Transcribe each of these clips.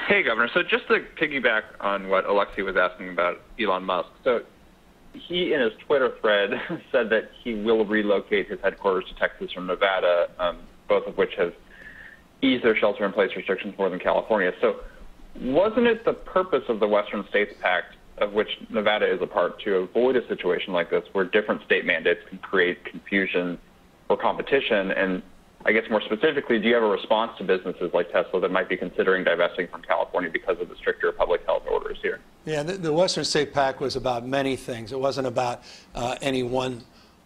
Hey, Governor. So just to piggyback on what Alexei was asking about Elon Musk. So he, in his Twitter thread, said that he will relocate his headquarters to Texas or Nevada, both of which have eased their shelter-in-place restrictions more than California. So wasn't it the purpose of the Western States Pact, of which Nevada is a part, to avoid a situation like this where different state mandates can create confusion or competition? And I guess more specifically, do you have a response to businesses like Tesla that might be considering divesting from California because of the stricter public health orders here? Yeah, the Western State Pact was about many things. It wasn't about any one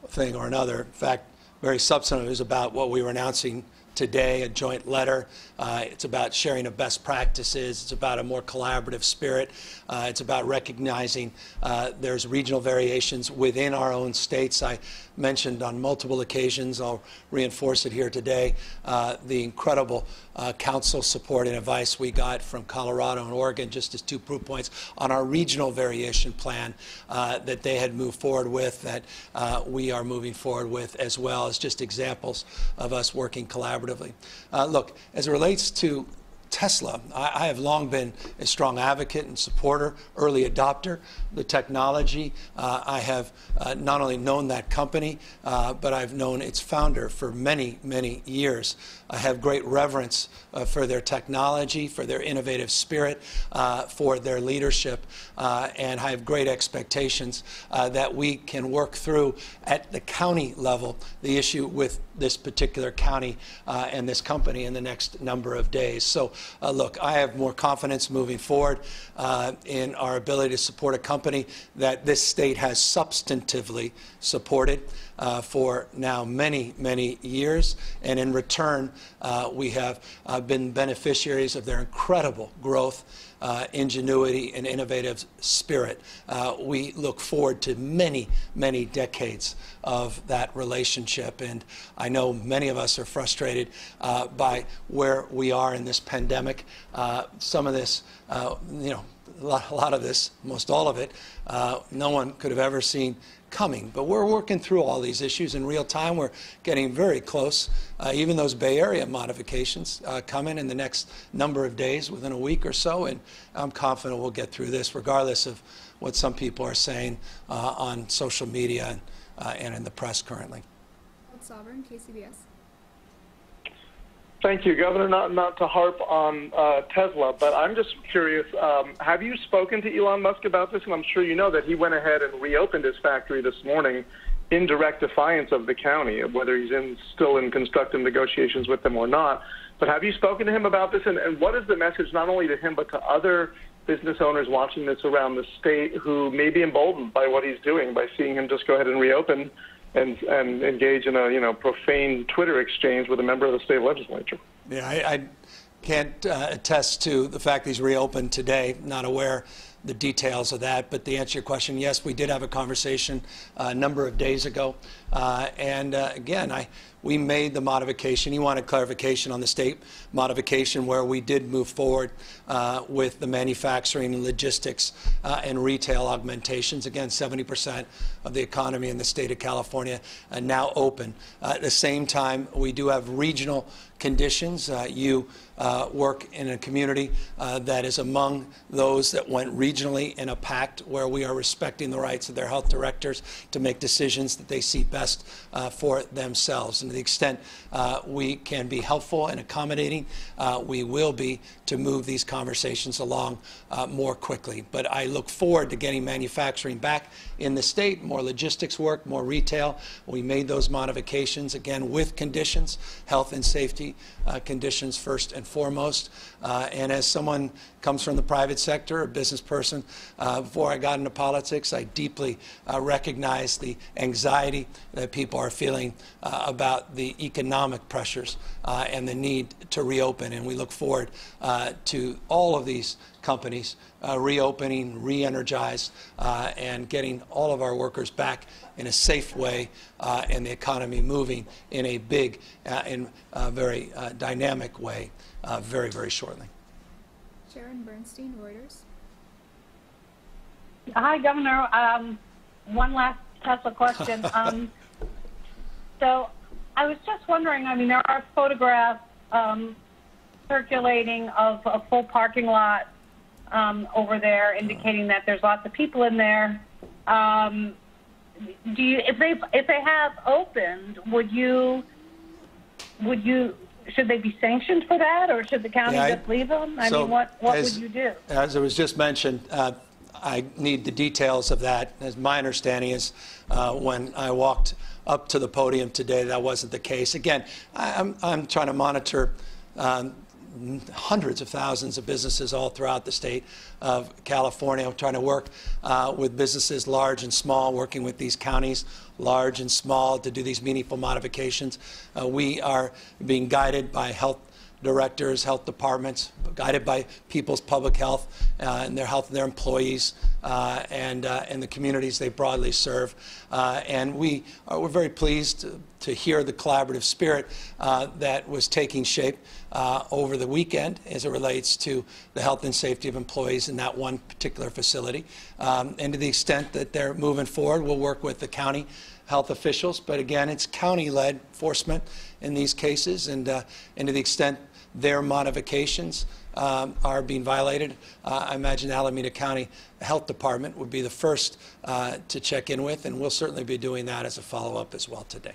thing or another. In fact, very substantive. It was about what we were announcing today, a joint letter. It's about sharing of best practices. It's about a more collaborative spirit. It's about recognizing there's regional variations within our own states. I mentioned on multiple occasions, I'll reinforce it here today, the incredible council support and advice we got from Colorado and Oregon, just as two proof points on our regional variation plan that they had moved forward with, that we are moving forward with, as well as just examples of us working collaboratively. Look, as it relates to Tesla, I have long been a strong advocate and supporter, early adopter, the technology. I have not only known that company, but I've known its founder for many, many years. I have great reverence for their technology, for their innovative spirit, for their leadership, and I have great expectations that we can work through at the county level the issue with this particular county and this company in the next number of days. So look, I have more confidence moving forward in our ability to support a company that this state has substantively supported for now many, many years. And in return, we have been beneficiaries of their incredible growth, ingenuity, and innovative spirit. We look forward to many, many decades of that relationship. And I know many of us are frustrated by where we are in this pandemic. Some of this, you know, a lot of this, most all of it, no one could have ever seen coming. But we're working through all these issues in real time. We're getting very close. Even those Bay Area modifications coming in the next number of days, within a week or so, and I'm confident we'll get through this, regardless of what some people are saying on social media and in the press currently. Sovereign, KCBS. Thank you, Governor. Not to harp on Tesla, but I'm just curious, have you spoken to Elon Musk about this? And I'm sure you know that he went ahead and reopened his factory this morning in direct defiance of the county, whether he's still in constructive negotiations with them or not. But have you spoken to him about this? And what is the message not only to him but to other business owners watching this around the state who may be emboldened by what he's doing, by seeing him just go ahead and reopen and engage in a profane Twitter exchange with a member of the state legislature? Yeah, I can't attest to the fact that he's reopened today. Not aware the details of that, but to answer your question, yes, we did have a conversation a number of days ago, and again, we made the modification. He wanted clarification on the state modification, where we did move forward with the manufacturing and logistics and retail augmentations. Again, 70% of the economy in the state of California now open. At the same time, we do have regional conditions. You work in a community that is among those that went regionally in a pact, where we are respecting the rights of their health directors to make decisions that they see best for themselves. And to the extent we can be helpful and accommodating, we will be, to move these conversations along more quickly. But I look forward to getting manufacturing back in the state, more logistics work, more retail. We made those modifications, again, with conditions, health and safety conditions first and foremost. And as someone comes from the private sector, a business person, before I got into politics, I deeply recognize the anxiety that people are feeling about the economic pressures and the need to reopen. And we look forward to all of these companies reopening, re-energized, and getting all of our workers back in a safe way, and the economy moving in a big and very dynamic way very, very shortly. Sharon Bernstein, Reuters. Hi, Governor. One last Tesla question. So I was just wondering, I mean, there are photographs circulating of a full parking lot over there, indicating that there's lots of people in there. Do you, if they have opened, should they be sanctioned for that, or should the county just leave them? I mean, what would you do? As it was just mentioned, I need the details of that. As my understanding is, when I walked up to the podium today, that wasn't the case. Again, I'm trying to monitor hundreds of thousands of businesses all throughout the state of California. I'm trying to work with businesses large and small, working with these counties, large and small, to do these meaningful modifications. We are being guided by health directors, health departments, guided by people's public health and their health of their employees and the communities they broadly serve. And we're very pleased to hear the collaborative spirit that was taking shape over the weekend as it relates to the health and safety of employees in that one particular facility. And to the extent that they're moving forward, we'll work with the county health officials. But again, it's county-led enforcement in these cases, and to the extent their modifications are being violated, I imagine Alameda County Health Department would be the first to check in with, and we'll certainly be doing that as a follow-up as well today.